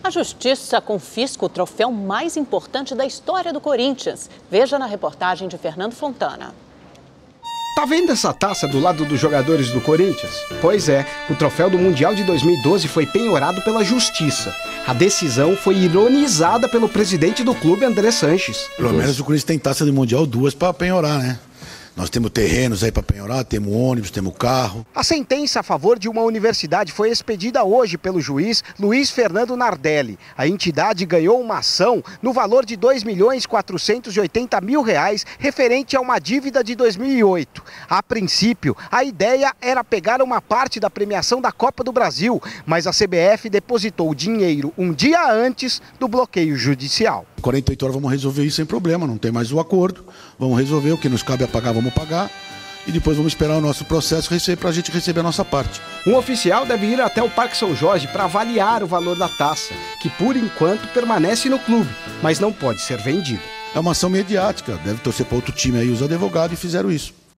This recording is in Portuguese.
A Justiça confisca o troféu mais importante da história do Corinthians. Veja na reportagem de Fernando Fontana. Tá vendo essa taça do lado dos jogadores do Corinthians? Pois é, o troféu do Mundial de 2012 foi penhorado pela Justiça. A decisão foi ironizada pelo presidente do clube, André Sanches. Pelo menos o Corinthians tem taça de Mundial, 2 para penhorar, né? Nós temos terrenos aí para penhorar, temos ônibus, temos carro. A sentença a favor de uma universidade foi expedida hoje pelo juiz Luiz Fernando Nardelli. A entidade ganhou uma ação no valor de R$ 2.480.000 referente a uma dívida de 2008. A princípio, a ideia era pegar uma parte da premiação da Copa do Brasil, mas a CBF depositou o dinheiro um dia antes do bloqueio judicial. 48 horas vamos resolver isso sem problema, não tem mais o acordo. Vamos resolver, o que nos cabe a pagar, vamos pagar. E depois vamos esperar o nosso processo para a gente receber a nossa parte. Um oficial deve ir até o Parque São Jorge para avaliar o valor da taça, que por enquanto permanece no clube, mas não pode ser vendida. É uma ação mediática, deve torcer para outro time aí, os advogados, e fizeram isso.